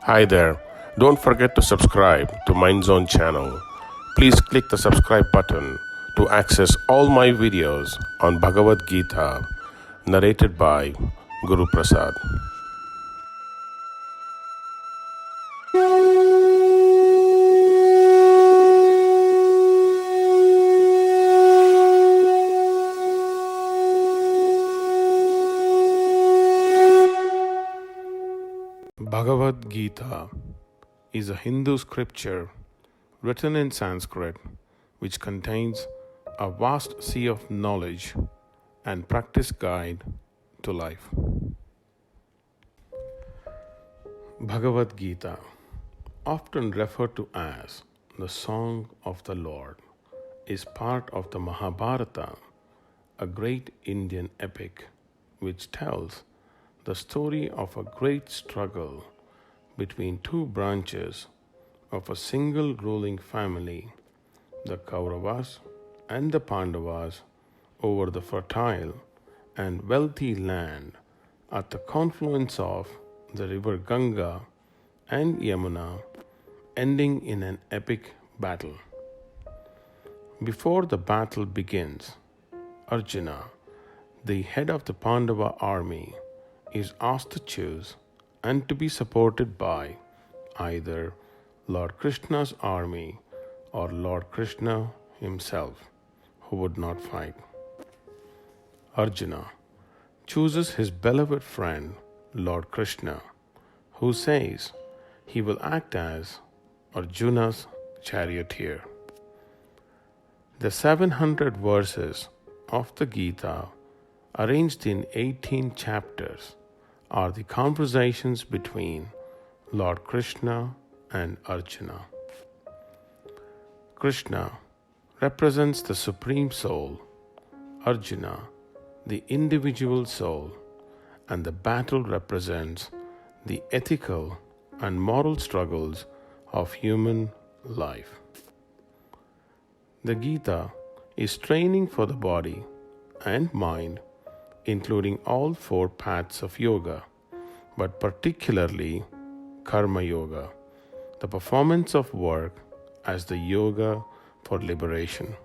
Hi there. Don't forget to subscribe to MindZone channel. Please click the subscribe button to access all my videos on Bhagavad Gita narrated by Guru Prasad. Bhagavad Gita is a Hindu scripture written in Sanskrit which contains a vast sea of knowledge and practice guide to life. Bhagavad Gita, often referred to as the Song of the Lord, is part of the Mahabharata, a great Indian epic which tells the story of a great struggle between two branches of a single ruling family, the Kauravas and the Pandavas, over the fertile and wealthy land at the confluence of the river Ganga and Yamuna, ending in an epic battle. Before the battle begins, Arjuna, the head of the Pandava army, is asked to choose and to be supported by either Lord Krishna's army or Lord Krishna himself, who would not fight. Arjuna chooses his beloved friend Lord Krishna, who says he will act as Arjuna's charioteer. The 700 verses of the Gita, arranged in 18 chapters, are the conversations between Lord Krishna and Arjuna. Krishna represents the Supreme Soul, Arjuna the individual soul, and the battle represents the ethical and moral struggles of human life. The Gita is training for the body and mind, including all four paths of yoga, but particularly Karma Yoga, the performance of work as the yoga for liberation.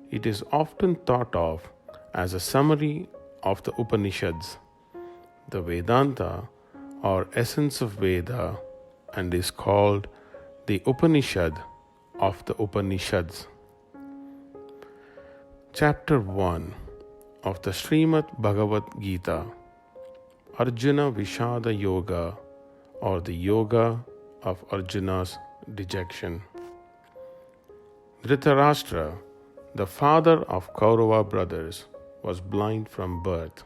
It is often thought of as a summary of the Upanishads, the Vedanta or essence of Veda, and is called the Upanishad of the Upanishads. Chapter 1 of the Srimad Bhagavad Gita, Arjuna Vishada Yoga, or the Yoga of Arjuna's Dejection. Dhritarashtra, the father of Kaurava brothers, was blind from birth.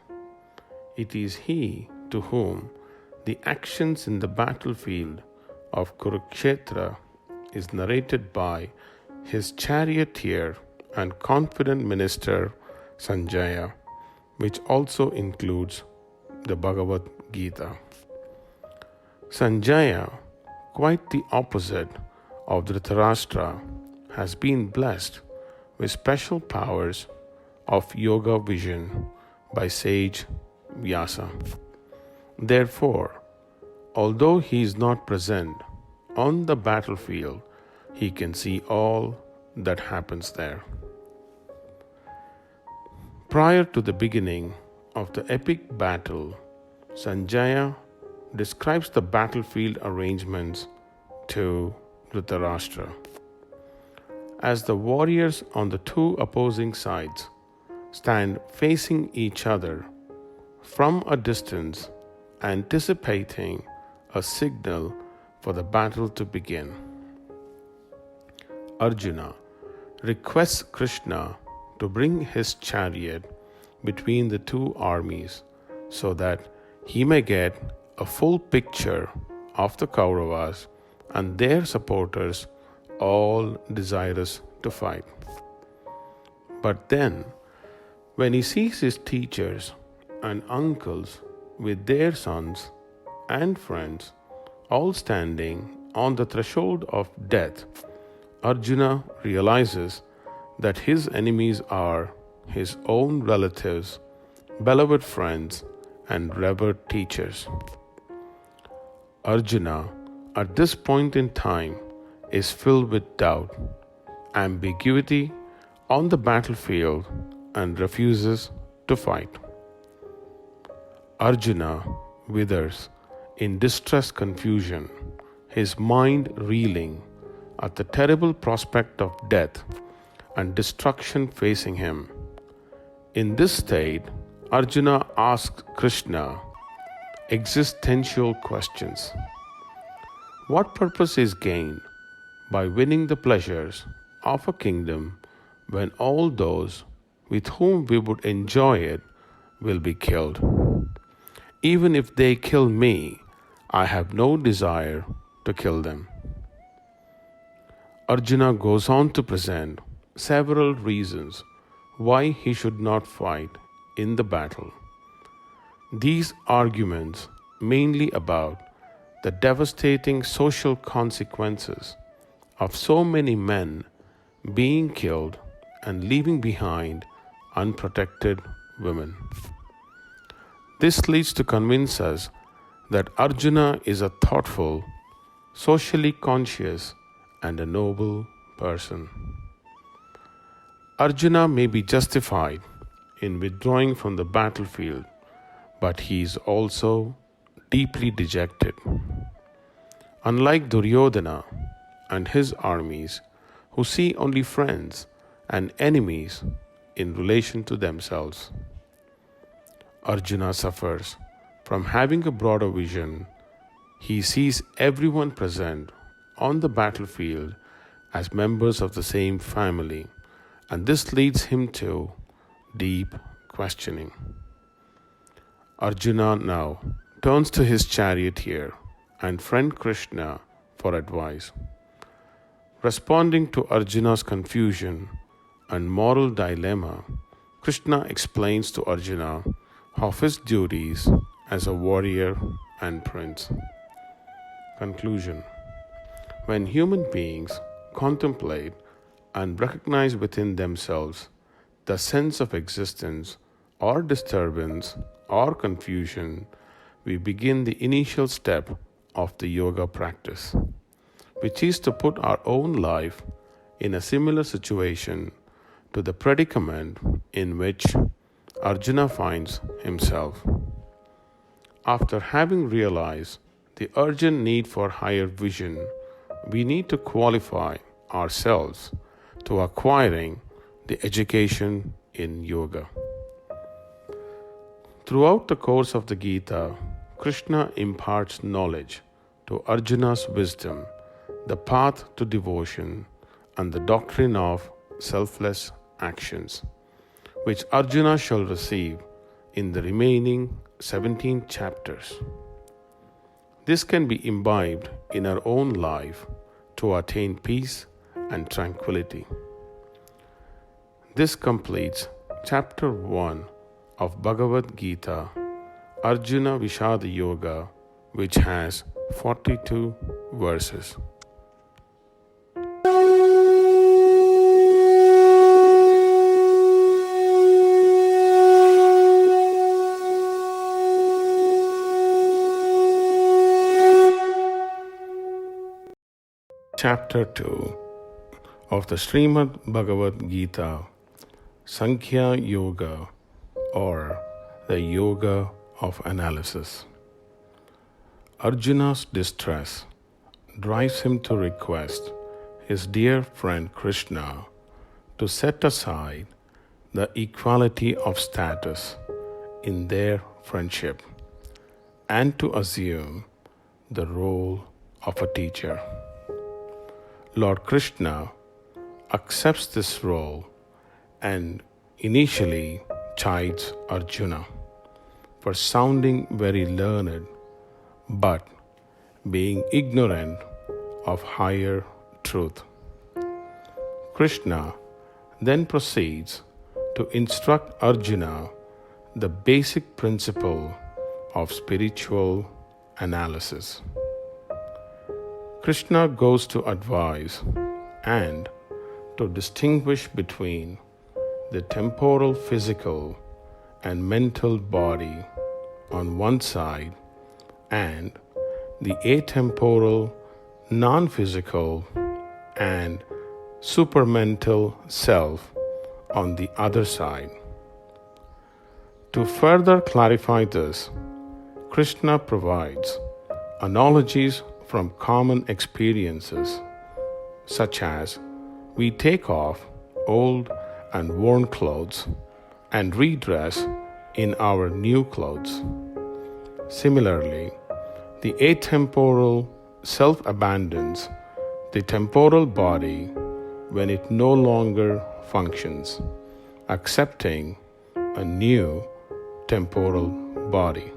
It is he to whom the actions in the battlefield of Kurukshetra is narrated by his charioteer and confident minister Sanjaya, which also includes the Bhagavad Gita. Sanjaya, quite the opposite of Dhritarashtra, has been blessed with special powers of yoga vision by sage Vyasa. Therefore, although he is not present on the battlefield, he can see all that happens there. Prior to the beginning of the epic battle, Sanjaya describes the battlefield arrangements to Dhritarashtra. As the warriors on the two opposing sides stand facing each other from a distance, anticipating a signal for the battle to begin, Arjuna requests Krishna to bring his chariot between the two armies so that he may get a full picture of the Kauravas and their supporters, all desirous to fight. But then, when he sees his teachers and uncles with their sons and friends all standing on the threshold of death, Arjuna realizes that his enemies are his own relatives, beloved friends, and revered teachers. Arjuna, at this point in time, is filled with doubt, ambiguity on the battlefield, and refuses to fight. Arjuna withers in distressed confusion, his mind reeling at the terrible prospect of death and destruction facing him. In this state, Arjuna asks Krishna existential questions. What purpose is gained by winning the pleasures of a kingdom when all those with whom we would enjoy it will be killed? Even if they kill me, I have no desire to kill them. Arjuna goes on to present several reasons why he should not fight in the battle. These arguments mainly about the devastating social consequences of so many men being killed and leaving behind unprotected women. This leads to convince us that Arjuna is a thoughtful, socially conscious, and a noble person. Arjuna may be justified in withdrawing from the battlefield, but he is also deeply dejected. Unlike Duryodhana and his armies, who see only friends and enemies in relation to themselves, Arjuna suffers from having a broader vision. He sees everyone present on the battlefield as members of the same family, and this leads him to deep questioning. Arjuna now turns to his charioteer and friend Krishna for advice. Responding to Arjuna's confusion and moral dilemma, Krishna explains to Arjuna of his duties as a warrior and prince. Conclusion. When human beings contemplate and recognize within themselves the sense of existence or disturbance or confusion, we begin the initial step of the yoga practice, which is to put our own life in a similar situation to the predicament in which Arjuna finds himself. After having realized the urgent need for higher vision, we need to qualify ourselves to acquiring the education in yoga. Throughout the course of the Gita, Krishna imparts knowledge to Arjuna's wisdom, the path to devotion, and the doctrine of selfless actions, which Arjuna shall receive in the remaining 17 chapters. This can be imbibed in our own life to attain peace and tranquility. This completes chapter 1 of Bhagavad Gita, Arjuna Vishada Yoga, which has 42 verses. Chapter 2 of the Srimad Bhagavad Gita, Sankhya Yoga, or the Yoga of Analysis. Arjuna's distress drives him to request his dear friend Krishna to set aside the equality of status in their friendship and to assume the role of a teacher. Lord Krishna accepts this role and initially chides Arjuna for sounding very learned but being ignorant of higher truth. Krishna then proceeds to instruct Arjuna the basic principle of spiritual analysis. Krishna goes to advise and to distinguish between the temporal physical and mental body on one side and the atemporal, nonphysical, and supermental self on the other side. To further clarify this, Krishna provides analogies from common experiences, such as we take off old and worn clothes and redress in our new clothes. Similarly, the atemporal self abandons the temporal body when it no longer functions, accepting a new temporal body,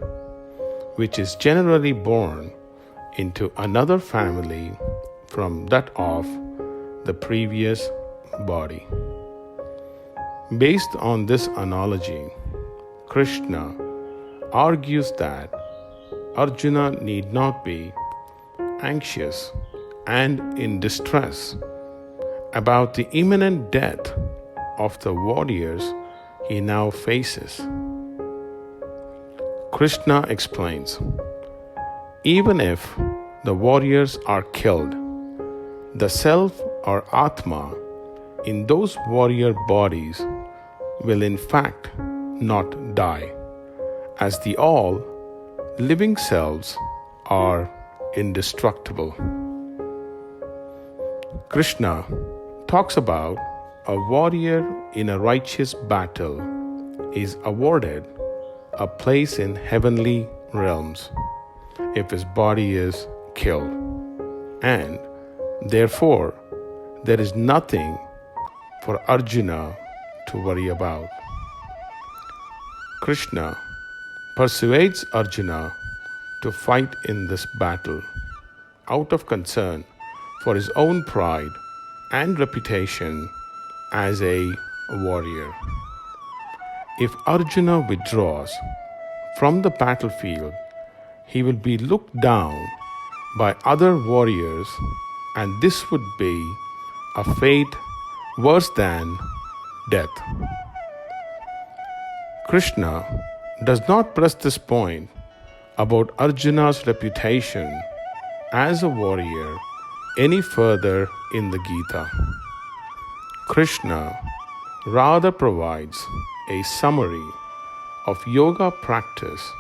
which is generally born into another family from that of the previous body. Based on this analogy, Krishna argues that Arjuna need not be anxious and in distress about the imminent death of the warriors he now faces. Krishna explains, even if the warriors are killed, the self or Atma in those warrior bodies will in fact not die, as the all living selves are indestructible. Krishna talks about a warrior in a righteous battle is awarded a place in heavenly realms if his body is killed, and therefore there is nothing for Arjuna to worry about. Krishna persuades Arjuna to fight in this battle out of concern for his own pride and reputation as a warrior. If Arjuna withdraws from the battlefield, he will be looked down by other warriors, and this would be a fate worse than death. Krishna does not press this point about Arjuna's reputation as a warrior any further in the Gita. Krishna rather provides a summary of yoga practice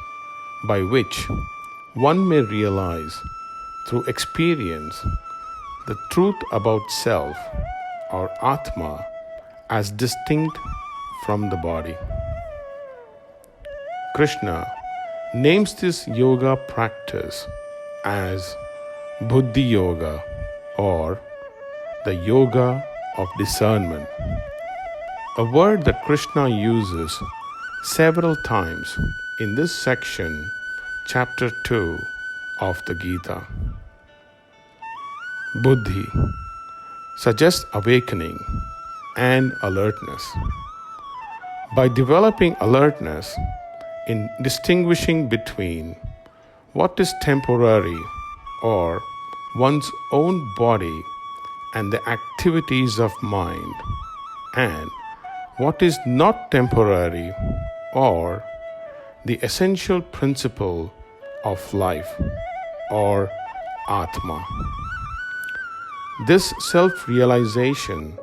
by which one may realize through experience the truth about self or Atma as distinct from the body. Krishna names this yoga practice as Buddhi Yoga, or the Yoga of Discernment, a word that Krishna uses several times in this section, chapter 2 of the Gita. Buddhi suggests awakening and alertness. By developing alertness in distinguishing between what is temporary or one's own body and the activities of mind, and what is not temporary or the essential principle of life or Atma. This self-realization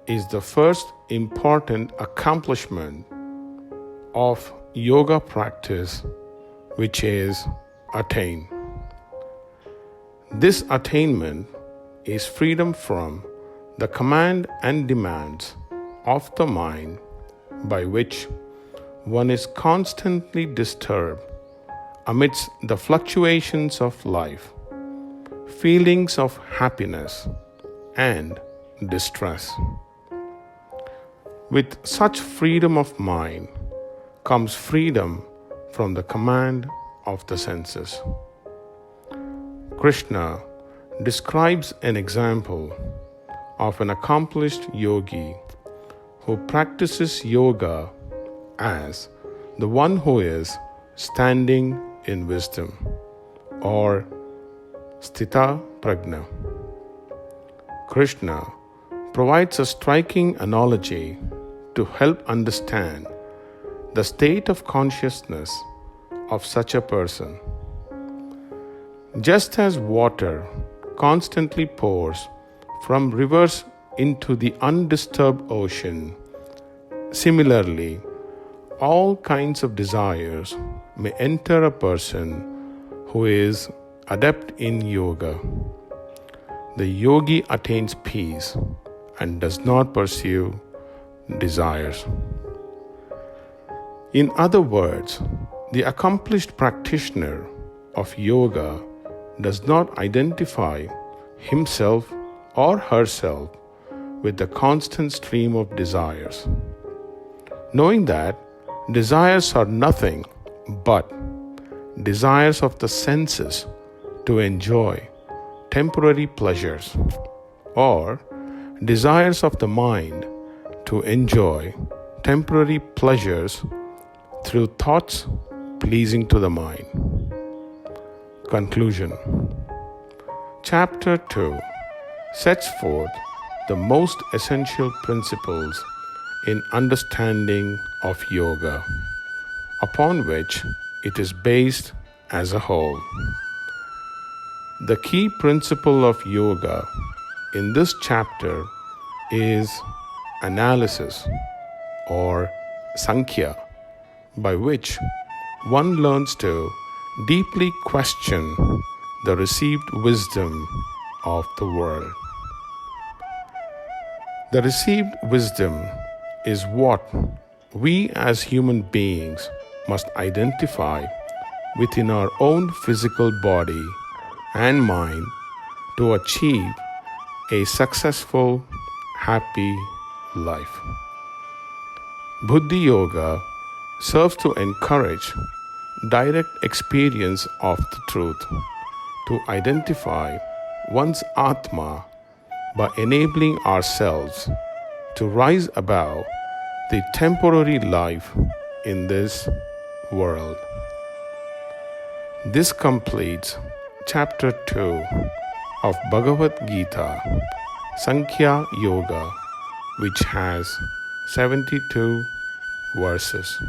is the first important accomplishment of yoga practice, which is attained. This attainment is freedom from the command and demands of the mind, by which one is constantly disturbed amidst the fluctuations of life, feelings of happiness and distress. With such freedom of mind comes freedom from the command of the senses. Krishna describes an example of an accomplished yogi who practices yoga as the one who is standing in wisdom, or sthita prajna. Krishna provides a striking analogy to help understand the state of consciousness of such a person. Just as water constantly pours from rivers into the undisturbed ocean, similarly, all kinds of desires may enter a person who is adept in yoga. The yogi attains peace and does not pursue desires. In other words, the accomplished practitioner of yoga does not identify himself or herself with the constant stream of desires. Knowing that desires are nothing but desires of the senses to enjoy temporary pleasures, or desires of the mind to enjoy temporary pleasures through thoughts pleasing to the mind. Conclusion. Chapter 2 sets forth the most essential principles in understanding of yoga, upon which it is based as a whole. The key principle of yoga in this chapter is analysis or sankhya, by which one learns to deeply question the received wisdom of the world. The received wisdom is what we as human beings must identify within our own physical body and mind to achieve a successful, happy life. Buddhi Yoga serves to encourage direct experience of the truth, to identify one's Atma by enabling ourselves to rise above the temporary life in this world. This completes Chapter 2 of Bhagavad Gita, Sankhya Yoga, which has 72 verses.